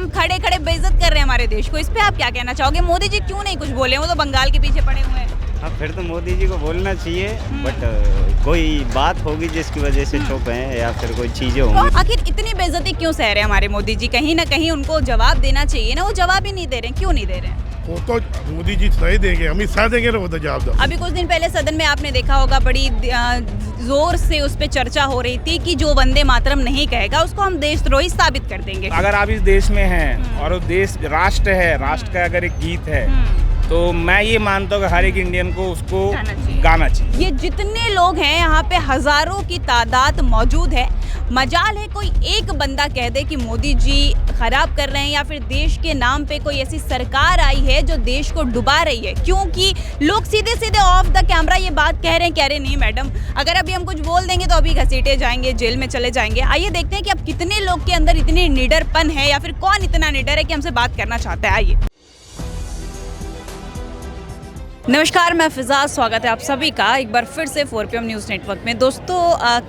Trump खड़े खड़े बेइज्जत कर रहे हैं हमारे देश को, इस पे आप क्या कहना चाहोगे? मोदी जी क्यों नहीं कुछ बोले? वो तो बंगाल के पीछे पड़े हुए हैं। हाँ, फिर तो मोदी जी को बोलना चाहिए, बट कोई बात होगी जिसकी वजह से चुप हैं या फिर कोई चीजें होंगी। आखिर इतनी बेइज्जती क्यों सह रहे हैं हमारे मोदी जी? कहीं ना कहीं उनको जवाब देना चाहिए ना, वो जवाब ही नहीं दे रहे हैं। क्यों नहीं दे रहे हैं? वो तो मोदी जी सही देंगे, अमित शाह देंगे ना, वो तो जवाब दो। अभी कुछ दिन पहले सदन में आपने देखा होगा, बड़ी जोर से उस पर चर्चा हो रही थी कि जो वंदे मातरम नहीं कहेगा उसको हम देशद्रोही साबित कर देंगे। अगर आप इस देश में हैं और वो देश राष्ट्र है, राष्ट्र का अगर एक गीत है तो मैं ये मानता हूँ कि हर एक इंडियन को उसको गाना चाहिए। ये जितने लोग हैं यहाँ पे हजारों की तादाद मौजूद है। मजाल है कोई एक बंदा कह दे कि मोदी जी खराब कर रहे हैं, या फिर देश के नाम पे कोई ऐसी सरकार आई है जो देश को डुबा रही है। क्योंकि लोग सीधे सीधे ऑफ द कैमरा ये बात कह रहे नहीं मैडम, अगर अभी हम कुछ बोल देंगे तो अभी घसीटे जाएंगे, जेल में चले जाएंगे। आइए देखते हैं कि अब कितने लोग के अंदर इतनी निडरपन है, या फिर कौन इतना निडर है कि हमसे बात करना चाहता है। आइए। नमस्कार, मैं फिजा, स्वागत है आप सभी का एक बार फिर से 4PM न्यूज़ नेटवर्क में। दोस्तों,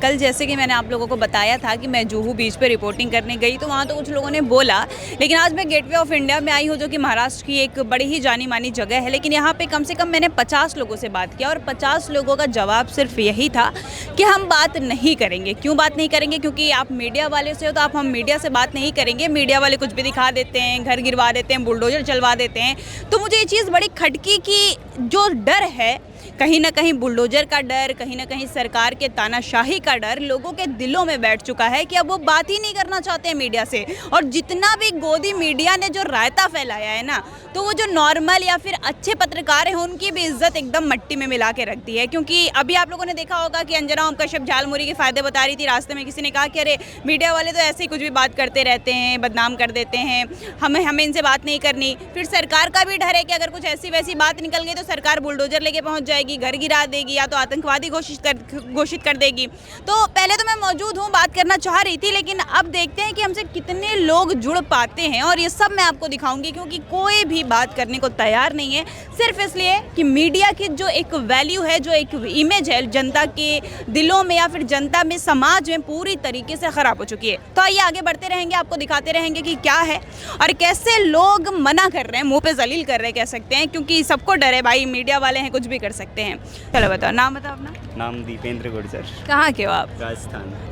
कल जैसे कि मैंने आप लोगों को बताया था कि मैं जुहू बीच पे रिपोर्टिंग करने गई, तो वहाँ तो कुछ लोगों ने बोला, लेकिन आज मैं गेटवे ऑफ इंडिया में आई हूँ, जो कि महाराष्ट्र की एक बड़ी ही जानी मानी जगह है। लेकिन यहाँ पे कम से कम मैंने 50 लोगों से बात किया, और 50 लोगों का जवाब सिर्फ यही था कि हम बात नहीं करेंगे। क्यों बात नहीं करेंगे? क्योंकि आप मीडिया वाले से हो, तो हम मीडिया से बात नहीं करेंगे। मीडिया वाले कुछ भी दिखा देते हैं, घर गिरवा देते हैं, बुलडोजर चलवा देते हैं। तो मुझे ये चीज़ बड़ी खटकी कि जो डर है, कहीं ना कहीं बुलडोजर का डर, कहीं ना कहीं सरकार के तानाशाही का डर लोगों के दिलों में बैठ चुका है कि अब वो बात ही नहीं करना चाहते हैं मीडिया से। और जितना भी गोदी मीडिया ने जो रायता फैलाया है ना, तो वो जो नॉर्मल या फिर अच्छे पत्रकार हैं उनकी भी इज्जत एकदम मट्टी में मिला के रख दी है। क्योंकि अभी आप लोगों ने देखा होगा कि अंजना ओम कश्यप झालमुरी के फायदे बता रही थी, रास्ते में किसी ने कहा कि अरे मीडिया वाले तो ऐसे ही कुछ भी बात करते रहते हैं, बदनाम कर देते हैं, हमें इनसे बात नहीं करनी। फिर सरकार का भी डर है कि अगर कुछ ऐसी वैसी बात निकल गई तो सरकार बुलडोजर लेके पहुंच जाएगी, घर गिरा देगी, या तो आतंकवादी घोषित कर देगी। तो पहले तो मैं मौजूद हूँ, बात करना चाह रही थी, लेकिन अब देखते हैं कि हमसे कितने लोग जुड़ पाते हैं, और ये सब मैं आपको दिखाऊंगी। क्योंकि कोई भी बात करने को तैयार नहीं है, सिर्फ इसलिए कि मीडिया की जो एक वैल्यू है, जो एक इमेज है, जनता के दिलों में या फिर जनता में, समाज में पूरी तरीके से खराब हो चुकी है। तो आइए आगे बढ़ते रहेंगे, आपको दिखाते रहेंगे कि क्या है और कैसे लोग मना कर रहे हैं, मुंह पे जलील कर रहे हैं कह सकते हैं। क्योंकि सबको डर है भाई, मीडिया वाले हैं, कुछ भी कर सकते हैं। चलो बताओ, नाम बताओ अपना। नाम दीपेंद्र गुर्जर। कहाँ के हो आप?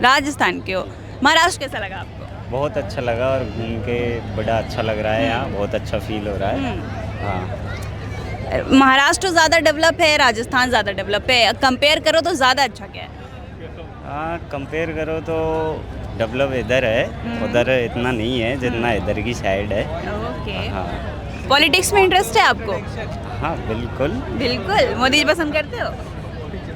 राजस्थान के हो। महाराष्ट्र कैसा लगा आपको? बहुत अच्छा लगा, और घूम के बड़ा अच्छा लग रहा है यहाँ, बहुत अच्छा फील हो रहा है। हाँ, महाराष्ट्र ज़्यादा डेवलप है, राजस्थान ज़्यादा डेवलप है? कंपेयर करो तो ज़्यादा अच्छा क्या है? हाँ, कंपेयर करो तो डेवलप इधर है, उधर इतना नहीं है जितना इधर की साइड है। ओके। हाँ। पॉलिटिक्स में इंटरेस्ट है आपको? हाँ, बिल्कुल। बिल्कुल। मोदी जी पसंद करते हो?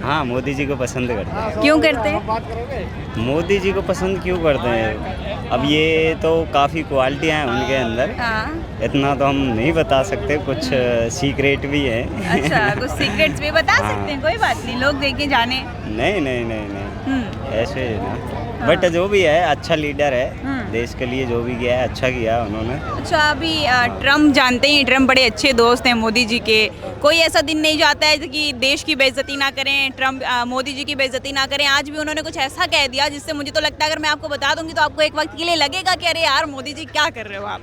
हाँ, मोदी जी को पसंद करते हैं। क्यों करते हैं? मोदी जी को पसंद क्यों करते हैं? अब ये तो काफ़ी क्वालिटियाँ हैं उनके अंदर, हाँ। इतना तो हम नहीं बता सकते, कुछ सीक्रेट भी है। अच्छा, कुछ सीक्रेट्स भी बता हाँ। सकते हैं, कोई बात नहीं, लोग देखे जाने। नहीं नहीं नहीं नहीं, ऐसे ही ना। बट जो भी है अच्छा लीडर है, देश के लिए जो भी किया है अच्छा किया उन्होंने। अच्छा, अभी ट्रम्प जानते ही, ट्रम्प बड़े अच्छे दोस्त हैं मोदी जी के। कोई ऐसा दिन नहीं जाता है कि देश की बेइज्जती ना करें, ट्रम्प मोदी जी की बेइज्जती ना करें। आज भी उन्होंने कुछ ऐसा कह दिया जिससे मुझे तो लगता है, अगर मैं आपको बता दूंगी तो आपको एक वक्त के लिए लगेगा कि अरे यार मोदी जी क्या कर रहे हो आप।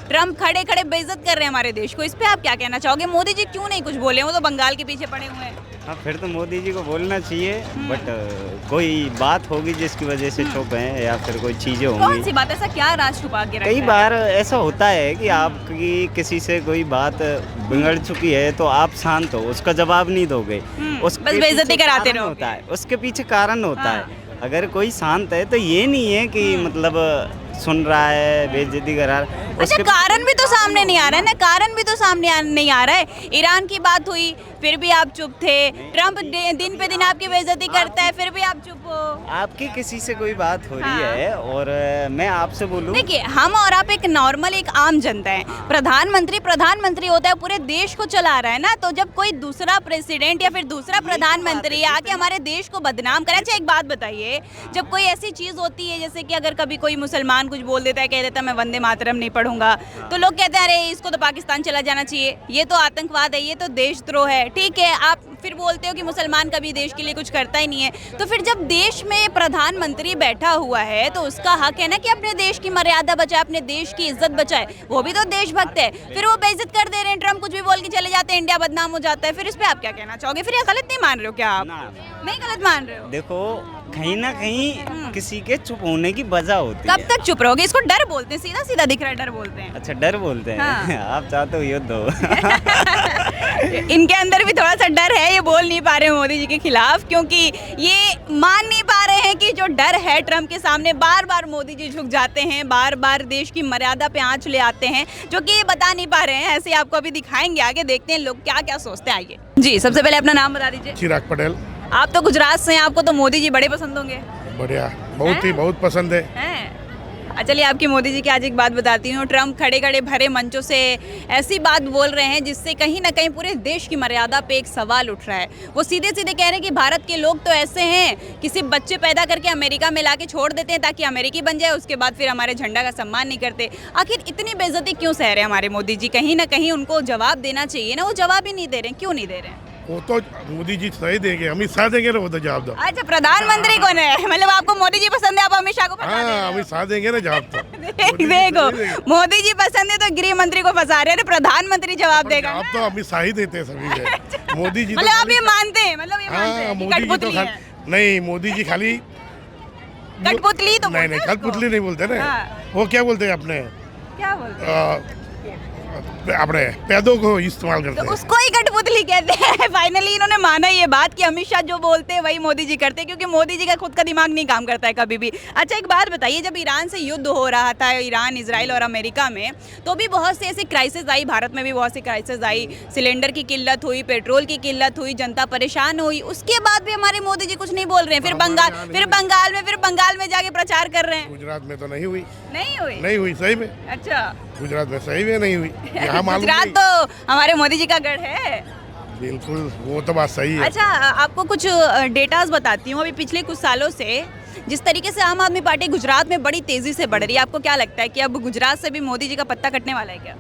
ट्रम्प खड़े खड़े बेइज्जत कर रहे हैं हमारे देश को, इस पे आप क्या कहना चाहोगे? मोदी जी क्यों नहीं कुछ बोले? वो तो बंगाल के पीछे पड़े हुए हैं। हाँ, फिर तो मोदी जी को बोलना चाहिए, बट कोई बात होगी जिसकी वजह से चुप हैं या फिर कोई चीज़ें कौन होंगी। सी बात? ऐसा क्या राज छुपा के रखा कई है? बार ऐसा होता है कि आपकी किसी से कोई बात बिगड़ चुकी है तो आप शांत हो, उसका जवाब नहीं दोगे, बस बेइज्जती कराते रहोगे। होता है, उसके पीछे कारण होता हाँ। है। अगर कोई शांत है तो ये नहीं है कि मतलब सुन रहा है, बेइज्जती करा रहा है। अच्छा, कारण भी तो सामने नहीं आ रहा है ना, कारण भी तो सामने नहीं आ रहा है। ईरान की बात हुई, फिर भी आप चुप थे। ट्रम्प दिन पे दिन आपकी बेइज्जती करता है, फिर भी आप चुप हो। आपकी किसी से कोई बात हो रही हाँ। है, और मैं आपसे बोलूं, देखिए, हम और आप एक नॉर्मल, एक आम जनता है। प्रधानमंत्री होता है, पूरे देश को चला रहा है ना। तो जब कोई दूसरा प्रेसिडेंट या फिर दूसरा प्रधानमंत्री आके हमारे देश को बदनाम करे। अच्छा, एक बात बताइए, जब कोई ऐसी चीज होती है, जैसे कि अगर कभी कोई मुसलमान कुछ बोल देता है, कह देता है मैं वंदे मातरम नहीं पढ़ूंगा, तो लोग कहते हैं अरे इसको तो पाकिस्तान चला जाना चाहिए, ये तो आतंकवाद है, ये तो देशद्रोह है। ठीक है, आप फिर बोलते हो कि मुसलमान कभी देश के लिए कुछ करता ही नहीं है। तो फिर जब देश में प्रधानमंत्री बैठा हुआ है तो उसका हक है ना कि अपने देश की मर्यादा बचाए, अपने देश की इज्जत बचाए। वो भी तो देशभक्त है। फिर वो बेइज्जत कर दे रहे हैं, ट्रम्प कुछ भी बोल के चले जाते हैं, इंडिया बदनाम हो जाता है। फिर इस पे आप क्या कहना चाहोगे? फिर ये गलत नहीं मान रहे हो क्या आप? नहीं गलत मान रहे हो? देखो कहीं ना कहीं किसी के चुप होने की वजह होती कब है। तक चुप रहोगे? इसको डर बोलते हैं, सीधा सीधा दिख रहा है, डर बोलते हैं। अच्छा डर बोलते हैं। हाँ। आप चाहते हो युद्ध हो। इनके अंदर भी थोड़ा सा डर है, ये बोल नहीं पा रहे मोदी जी के खिलाफ, क्योंकि ये मान नहीं पा रहे हैं कि जो डर है ट्रम्प के सामने, बार बार मोदी जी झुक जाते हैं, बार बार देश की मर्यादा पे आंच ले आते हैं, जो कि ये बता नहीं पा रहे हैं। ऐसे ही आपको अभी दिखाएंगे, आगे देखते हैं लोग क्या क्या सोचते हैं। आइए जी, सबसे पहले अपना नाम बता दीजिए। चिराग पटेल। आप तो गुजरात से हैं, आपको तो मोदी जी बड़े पसंद होंगे। बढ़िया, बहुत ही बहुत पसंद है। हैं? चलिए आपकी मोदी जी की आज एक बात बताती हूँ। ट्रम्प खड़े खड़े भरे मंचों से ऐसी बात बोल रहे हैं जिससे कहीं ना कहीं पूरे देश की मर्यादा पे एक सवाल उठ रहा है। वो सीधे सीधे कह रहे हैं कि भारत के लोग तो ऐसे हैं, किसी बच्चे पैदा करके अमेरिका में लाके छोड़ देते हैं ताकि अमेरिकी बन जाए, उसके बाद फिर हमारे झंडा का सम्मान नहीं करते। आखिर इतनी बेइज्जती क्यों सह रहे हैं हमारे मोदी जी? कहीं ना कहीं उनको जवाब देना चाहिए ना, वो जवाब ही नहीं दे रहे हैं। क्यों नहीं दे रहे हैं? वो तो मोदी जी सही देंगे, अमित शाह देंगे ना वो तो जवाब दो। अच्छा, प्रधानमंत्री कौन है? मतलब आपको मोदी जी पसंद है, आप अमित शाह को फंसा रहे हाँ, हो? अमित शाह देंगे ना जवाब तो। देखो, मोदी जी पसंद है तो गृह मंत्री को फंसा रहे हैं, प्रधानमंत्री जवाब देगा जवाब ना? तो अमित शाह ही देते हैं सभी के। मोदी जी मतलब आप ये मानते हैं, मतलब ये मानते हाँ, हैं कि मोदी जी तो कठपुतली है? नहीं, मोदी जी खाली कठपुतली तो नहीं बोलते हैं उसको। कठपुतली नहीं बोलते ना। हाँ। वो क्या बोलते हैं अपने क्या बोलते हैं? अपने पैदों को इस्तेमाल करते तो हैं। उसको ही कठपुतली कहते हैं। फाइनली इन्होंने माना ये बात कि अमित शाह जो बोलते हैं वही मोदी जी करते हैं, क्योंकि मोदी जी का खुद का दिमाग नहीं काम करता है कभी भी। अच्छा एक बात बताइए, जब ईरान से युद्ध हो रहा था, ईरान, इजराइल और अमेरिका में, तो भी बहुत से ऐसे क्राइसिस आई, भारत में भी बहुत सी क्राइसिस आई, सिलेंडर की किल्लत हुई, पेट्रोल की किल्लत हुई, जनता परेशान हुई, उसके बाद भी हमारे मोदी जी कुछ नहीं बोल रहे हैं। फिर बंगाल में जाके प्रचार कर रहे हैं। गुजरात में तो नहीं हुई। नहीं हुई? नहीं हुई सही में। अच्छा, गुजरात में सही में नहीं हुई। यहाँ मालूम गुजरात नहीं। तो हमारे मोदी जी का गढ़ है। बिल्कुल, वो तो बात सही है। अच्छा, आपको कुछ डेटाज बताती हूँ। अभी पिछले कुछ सालों से जिस तरीके से आम आदमी पार्टी गुजरात में बड़ी तेजी से बढ़ रही है, आपको क्या लगता है कि अब गुजरात से भी मोदी जी का पत्ता कटने वाला है क्या?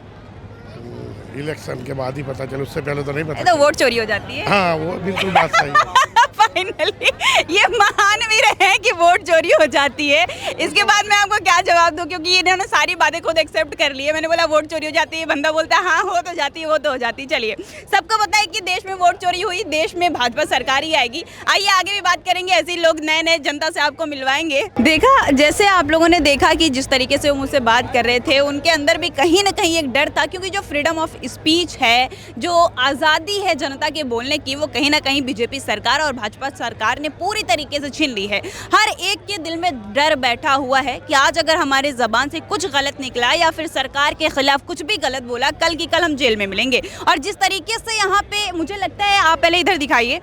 इलेक्शन के बाद ही पता चले, उससे पहले तो नहीं ये पता। तो वोट चोरी हो जाती है। हाँ, वो बिल्कुल बात सही है। फाइनली ये मान भी रहे हैं कि वोट चोरी हो जाती है। इसके बाद मैं आपको क्या जवाब दूं, क्योंकि इन्होंने सारी बातें खुद एक्सेप्ट कर ली है। मैंने बोला वोट चोरी हो जाती है, बंदा बोलता है हाँ हो तो जाती है, वो तो हो जाती है। चलिए, सबको पता है कि देश में वोट चोरी हुई, देश में भाजपा सरकार ही आएगी। आइए आगे भी बात करेंगे, ऐसे ही लोग नए नए जनता से आपको मिलवाएंगे। देखा, जैसे आप लोगों ने देखा कि जिस तरीके से वो मुझसे बात कर रहे थे, उनके अंदर भी कहीं ना कहीं एक डर था, क्योंकि जो फ्रीडम ऑफ स्पीच है, जो आज़ादी है जनता के बोलने की, वो कहीं ना कहीं बीजेपी सरकार और भाजपा सरकार ने पूरी तरीके से छीन ली है। हर एक के दिल में डर बैठा हुआ है कि आज अगर हमारे ज़बान से कुछ गलत निकला या फिर सरकार के खिलाफ कुछ भी गलत बोला, कल की कल हम जेल में मिलेंगे। और जिस तरीके से यहाँ पे मुझे लगता है, आप पहले इधर दिखाइए,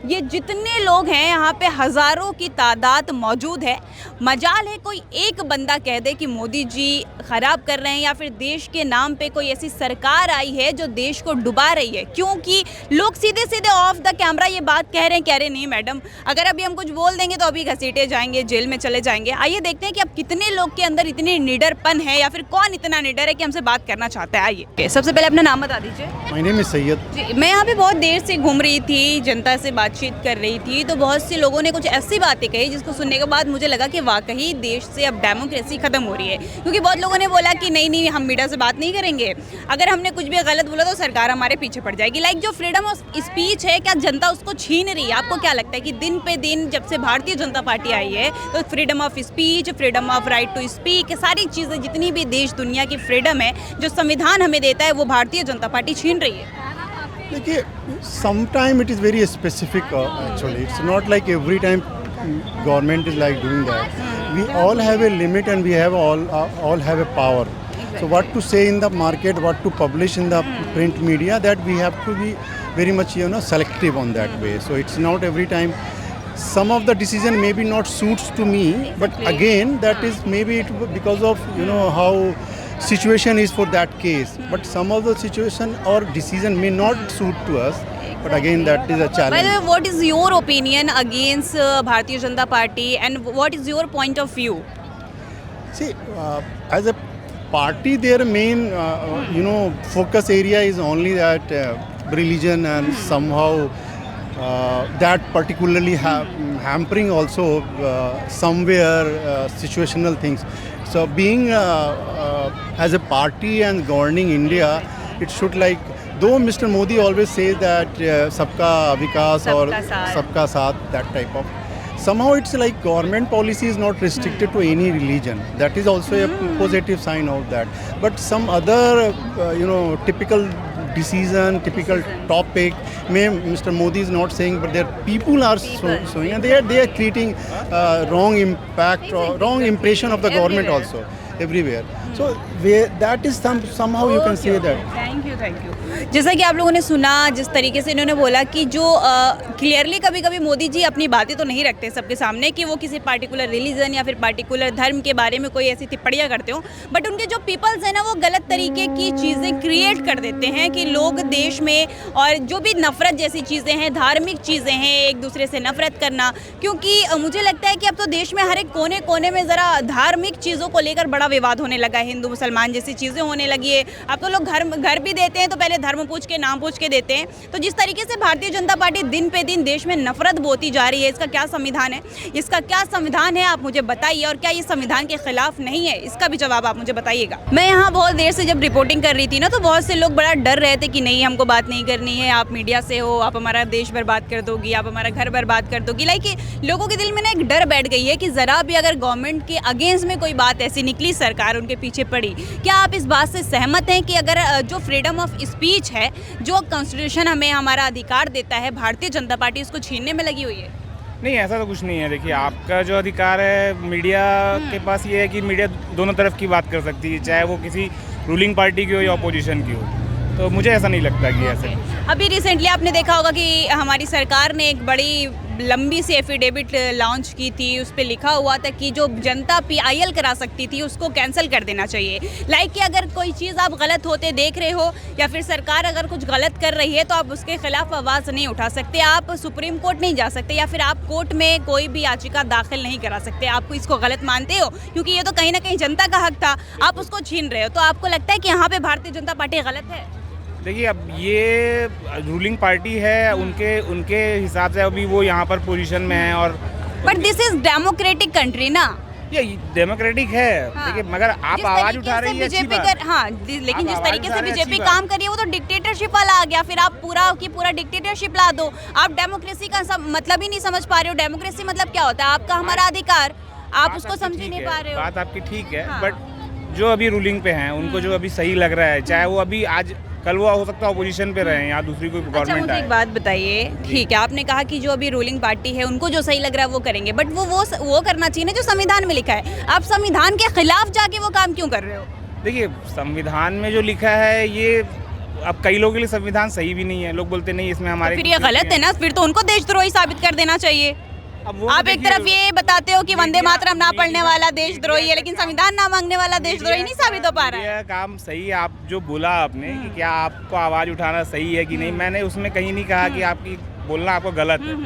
ये जितने लोग हैं यहाँ पे हज़ारों की तादाद मौजूद है। मजाल है कोई एक बंदा कह दे कि मोदी जी ख़राब कर रहे हैं, या फिर देश के नाम पे कोई ऐसी सरकार आई है जो देश को डुबा रही है, क्योंकि लोग सीधे सीधे ऑफ द कैमरा ये बात कह रहे नहीं मैडम, अगर अभी हम कुछ बोल देंगे तो अभी घसीटे जाएंगे, जेल में चले जाएंगे। आइए देखते हैं कि अब कितने लोग के अंदर इतनी निडरपन है, या फिर कौन इतना निडर है कि हमसे बात करना चाहता है। आइए, सबसे पहले अपना नाम बता दीजिए। माय नेम इज सैयद जी, मैं यहाँ पे बहुत देर से घूम रही थी, जनता से बातचीत कर रही थी, तो बहुत से लोगों ने कुछ ऐसी बातें कही जिसको सुनने के बाद मुझे लगा कि वाकई देश से अब डेमोक्रेसी खत्म हो रही है। क्योंकि बहुत लोगों ने बोला कि नहीं हम मीडिया से बात नहीं करेंगे, अगर हमने कुछ भी गलत बोला तो सरकार हमारे पीछे पड़ जाएगी। लाइक जो फ्रीडम ऑफ स्पीच है, क्या जनता उसको छीन रही है? आपको क्या लगता है कि दिन पे दिन जब से भारतीय जनता पार्टी आई है, तो freedom of speech, freedom of right to speak, सारी चीज़ें, जितनी भी देश दुनिया की फ्रीडम है जो संविधान हमें देता है, वो भारतीय जनता पार्टी छीन रही है? देखिए, sometime it is very specific actually. It's not like every time government is like doing that. We all have a limit and we have all have a power. So what to say in the market, what to publish in the print media, that we have to be very much selective on that way. So it's not every time. Some of the decision maybe not suits to me, but again that is maybe because of how situation is for that case. But some of the situation or decision may not suit to us. But again, that is a challenge. By the way, what is your opinion against Bharatiya Janata Party, and what is your point of view? See, as a party, their main focus area is only that religion, and somehow that particularly hampering also somewhere situational things. So being as a party and governing India, it should like, though Mr. Modi always says that sabka vikas or Sabka saath. sabka saath, that type of, somehow it's like government policy is not restricted to any religion. That is also a positive sign of that. But some other typical decision, typical topic, Mr. Modi is not saying, but their people are showing, and they are creating wrong impact or wrong impression of the government also everywhere. So that is somehow you can say that. Thank you. जैसा कि आप लोगों ने सुना, जिस तरीके से इन्होंने बोला कि जो क्लियरली कभी कभी मोदी जी अपनी बातें तो नहीं रखते सबके सामने कि वो किसी पार्टिकुलर रिलीजन या फिर पार्टिकुलर धर्म के बारे में कोई ऐसी टिप्पणियां करते हो, बट उनके जो पीपल्स हैं ना वो गलत तरीके की चीज़ें क्रिएट कर देते हैं कि लोग देश में, और जो भी नफरत जैसी चीज़ें हैं, धार्मिक चीज़ें हैं, एक दूसरे से नफरत करना, क्योंकि मुझे लगता है कि अब तो देश में हर एक कोने कोने में ज़रा धार्मिक चीज़ों को लेकर बड़ा विवाद होने लगा है, हिंदू मुसलमान जैसी चीज़ें होने लगी है। अब तो लोग घर भी देते हैं तो पहले धर्म पूछ के नाम पूछ के देते हैं। तो जिस तरीके से भारतीय जनता पार्टी दिन पे दिन देश में नफरत बोती जा रही है, इसका क्या संविधान है? इसका क्या संविधान है आप मुझे बताइए, और क्या ये संविधान के खिलाफ नहीं है? इसका भी जवाब आप मुझे बताइएगा। मैं यहाँ बहुत देर से जब रिपोर्टिंग कर रही थी ना, तो बहुत से लोग बड़ा डर रहे थे कि नहीं हमको बात नहीं करनी है, आप मीडिया से हो, आप हमारा देश बर्बाद कर दोगी, आप हमारा घर बर्बाद कर दोगी। लाइक लोगों के दिल में ना एक डर बैठ गई है कि ज़रा भी अगर गवर्नमेंट के अगेंस्ट में कोई बात ऐसी निकली, सरकार उनके पीछे पड़ी। क्या आप इस बात से सहमत हैं कि अगर जो फ्रीडम ऑफ स्पीच है, जो कॉन्स्टिट्यूशन हमें हमारा अधिकार देता है, भारतीय जनता पार्टी उसको छीनने में लगी हुई है? नहीं, ऐसा तो कुछ नहीं है। देखिए, आपका जो अधिकार है, मीडिया के पास ये है कि मीडिया दोनों तरफ की बात कर सकती है, चाहे वो किसी रूलिंग पार्टी की हो या अपोजिशन की हो। तो मुझे ऐसा नहीं लगता कि ऐसे। अभी रिसेंटली आपने देखा होगा कि हमारी सरकार ने एक बड़ी लंबी सी एफिडेविट लॉन्च की थी, उस पर लिखा हुआ था कि जो जनता PIL करा सकती थी उसको कैंसिल कर देना चाहिए। लाइक कि अगर कोई चीज़ आप गलत होते देख रहे हो या फिर सरकार अगर कुछ गलत कर रही है तो आप उसके खिलाफ आवाज़ नहीं उठा सकते, आप सुप्रीम कोर्ट नहीं जा सकते, या फिर आप कोर्ट में कोई भी याचिका दाखिल नहीं करा सकते। आपको इसको गलत मानते हो क्योंकि ये तो कहीं ना कहीं जनता का हक था, आप उसको छीन रहे हो। तो आपको लगता है कि यहाँ पे भारतीय जनता पार्टी गलत है? देखिए, अब ये रूलिंग पार्टी है, उनके हिसाब से अभी वो यहाँ पर पोजीशन में है। और but this is democratic country ना, ये डेमोक्रेटिक है। हाँ। देखिए, मगर आप आवाज उठा रही है, अच्छी बात। हाँ, लेकिन जिस तरीके से बीजेपी अच्छी काम कर रही है वो तो डिक्टेटरशिप वाला आ गया। फिर आप पूरा डिक्टेटरशिप ला दो। आप डेमोक्रेसी का मतलब ही नहीं समझ पा रहे हो। डेमोक्रेसी मतलब क्या होता है? आपका हमारा अधिकार, आप उसको समझ ही नहीं पा रहे हो। बात आपकी ठीक है, हाँ। बट जो अभी रूलिंग पे हैं उनको जो अभी सही लग रहा है, चाहे वो अभी आज कल वो हो सकता है अपोजिशन पे रहे या दूसरी कोई अच्छा, गवर्नमेंट मुझे आए। एक बात बताइए, ठीक है, आपने कहा कि जो अभी रूलिंग पार्टी है उनको जो सही लग रहा है वो करेंगे, बट वो करना चाहिए ना जो संविधान में लिखा है। आप संविधान के खिलाफ जाके वो काम क्यों कर रहे हो? देखिए, संविधान में जो लिखा है, ये अब कई लोगों के लिए संविधान सही भी नहीं है। लोग बोलते नहीं इसमें हमारे, फिर ये गलत है ना, फिर तो उनको देशद्रोही साबित कर देना चाहिए। आप एक तरफ ये बताते हो कि वंदे मातरम ना पढ़ने वाला देशद्रोही है, लेकिन संविधान ना मांगने वाला देशद्रोही नहीं साबित हो पा रहा है। यह काम सही है। आप जो बोला आपने कि क्या आपको आवाज उठाना सही है कि नहीं, मैंने उसमें कहीं नहीं कहा कि आपकी बोलना आपको गलत है।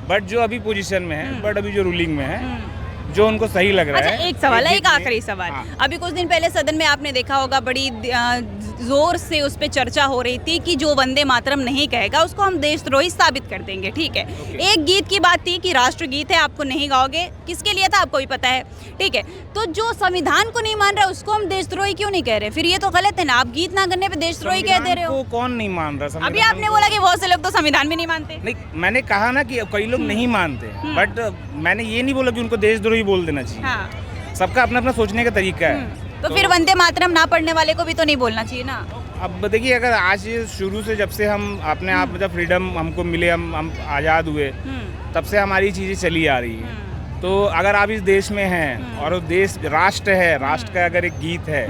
बट जो अभी पोजीशन में है, बट अभी जो रूलिंग में है, जो उनको सही लग रहा है। अच्छा, एक सवाल है, एक आखिरी सवाल। हाँ। अभी कुछ दिन पहले सदन में आपने देखा होगा बड़ी जोर से उस पर चर्चा हो रही थी कि जो वंदे मातरम नहीं कहेगा उसको हम देशद्रोही साबित कर देंगे। ठीक है, एक गीत की बात थी कि राष्ट्रगीत है, आपको नहीं गाओगे, किसके लिए था आपको भी पता है। ठीक है, तो जो संविधान को नहीं मान रहा उसको हम देशद्रोही क्यों नहीं कह रहे? फिर ये तो गलत है ना, आप गीत ना करने पे देशद्रोही कह दे रहे हो। कौन नहीं मान रहा? अभी आपने बोला कि बहुत से लोग तो संविधान भी नहीं मानते। नहीं, मैंने कहा ना कि कई लोग नहीं मानते, बट मैंने ये नहीं बोला कि उनको देशद्रोही बोल देना चाहिए। हाँ। सबका अपना अपना सोचने का तरीका है। तो फिर वंदे मातरम ना पढ़ने वाले को भी तो नहीं बोलना चाहिए ना? अब देखिए, अगर आज शुरू से जब से हम अपने आप मतलब फ्रीडम हमको मिले, हम आज़ाद हुए, तब से हमारी चीज़ें चली आ रही हैं। तो अगर आप इस देश में हैं और वो देश राष्ट्र है, राष्ट्र का अगर एक गीत है,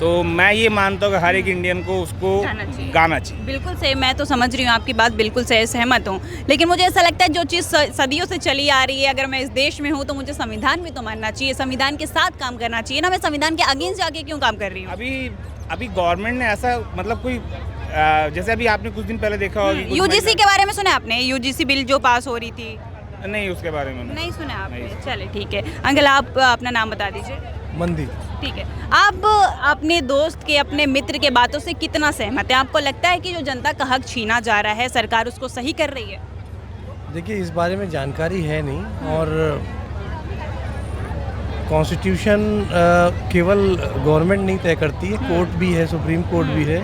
तो मैं ये मानता हूँ कि हर एक इंडियन को उसको गाना चाहिए। बिल्कुल सही, मैं तो समझ रही हूँ आपकी बात, बिल्कुल सही, सहमत हूँ। लेकिन मुझे ऐसा लगता है जो चीज़ सदियों से चली आ रही है, अगर मैं इस देश में हूँ तो मुझे संविधान भी तो मानना चाहिए, संविधान के साथ काम करना चाहिए ना। मैं संविधान के अगेंस्ट जाके क्यों काम कर रही हूँ? अभी गवर्नमेंट ने ऐसा मतलब कोई जैसे अभी आपने कुछ दिन पहले देखा होगा, UGC के बारे में सुना आपने? UGC बिल जो पास हो रही थी, नहीं उसके बारे में नहीं सुना आपने? चले ठीक है, अंकल आप अपना नाम बता दीजिए। मंदी। ठीक है, आप अपने दोस्त के, अपने मित्र के बातों से कितना सहमत है? आपको लगता है कि जो जनता का हक छीना जा रहा है सरकार उसको सही कर रही है? देखिए इस बारे में जानकारी है नहीं, और कॉन्स्टिट्यूशन केवल गवर्नमेंट नहीं तय करती है, कोर्ट भी है, सुप्रीम कोर्ट भी है।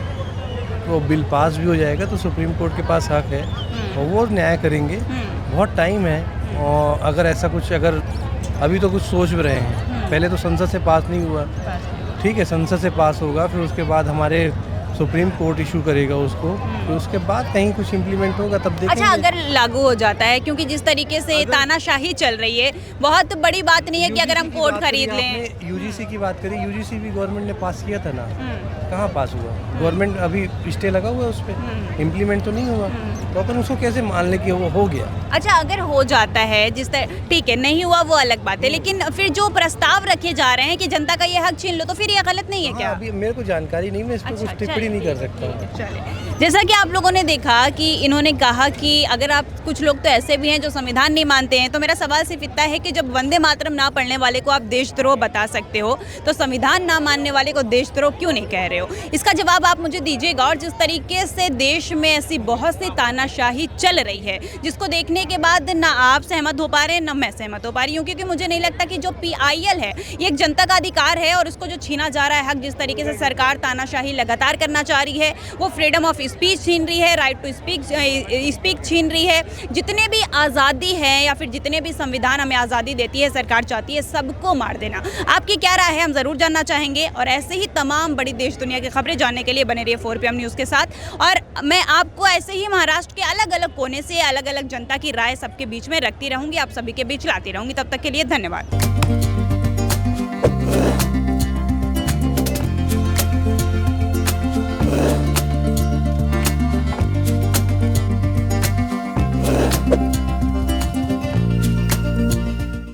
तो बिल पास भी हो जाएगा तो सुप्रीम कोर्ट के पास हक है और वो न्याय करेंगे। बहुत टाइम है, और अगर ऐसा कुछ, अगर अभी तो कुछ सोच भी रहे हैं, पहले तो संसद से पास नहीं हुआ, ठीक है, संसद से पास होगा, फिर उसके बाद हमारे सुप्रीम कोर्ट इशू करेगा उसको, फिर उसके बाद कहीं कुछ इम्प्लीमेंट होगा तब देखेंगे। अच्छा, अगर लागू हो जाता है, क्योंकि जिस तरीके से तानाशाही चल रही है, बहुत बड़ी बात नहीं है कि अगर हम कोर्ट खरीद लें। यूजीसी की बात करें, यूजीसी भी गवर्नमेंट ने पास किया था ना, कहाँ पास हुआ? गवर्नमेंट अभी स्टे लगा हुआ है उस पर, इम्प्लीमेंट तो नहीं हुआ, तो अपन उसको कैसे मान लें कि वो हो गया? अच्छा, अगर हो जाता है जिस तरह, ठीक है, नहीं हुआ वो अलग बात है, लेकिन फिर जो प्रस्ताव रखे जा रहे हैं कि जनता का ये हक छीन लो, तो फिर ये गलत नहीं है क्या? अभी मेरे को जानकारी नहीं, मैं इस पर कुछ टिप्पणी नहीं कर सकता। चलिए, जैसा कि आप लोगों ने देखा कि इन्होंने कहा कि अगर आप, कुछ लोग तो ऐसे भी हैं जो संविधान नहीं मानते हैं, तो मेरा सवाल सिर्फ इतना है कि जब वंदे मातरम ना पढ़ने वाले को आप देशद्रोह बता सकते हो, तो संविधान ना मानने वाले को देशद्रोह क्यों नहीं कह रहे हो? इसका जवाब आप मुझे दीजिएगा। और जिस तरीके से देश में ऐसी बहुत सी तानाशाही चल रही है, जिसको देखने के बाद ना आप सहमत हो पा रहे हैं, ना मैं सहमत हो पा रही हूँ, क्योंकि मुझे नहीं लगता कि जो PIL है ये एक जनता का अधिकार है, और उसको जो छीना जा रहा है हक, जिस तरीके से सरकार तानाशाही लगातार करना चाह रही है, वो फ्रीडम ऑफ स्पीच छीन रही है, राइट टू स्पीक छीन रही है। जितने भी आज़ादी है या फिर जितने भी संविधान हमें आज़ादी देती है, सरकार चाहती है सबको मार देना। आपकी क्या राय है, हम ज़रूर जानना चाहेंगे। और ऐसे ही तमाम बड़ी देश दुनिया की खबरें जानने के लिए बने रहिए 4PM न्यूज़ के साथ, और मैं आपको ऐसे ही महाराष्ट्र के अलग अलग कोने से अलग अलग जनता की राय सबके बीच में रखती रहूँगी, आप सभी के बीच लाती रहूँगी। तब तक के लिए धन्यवाद।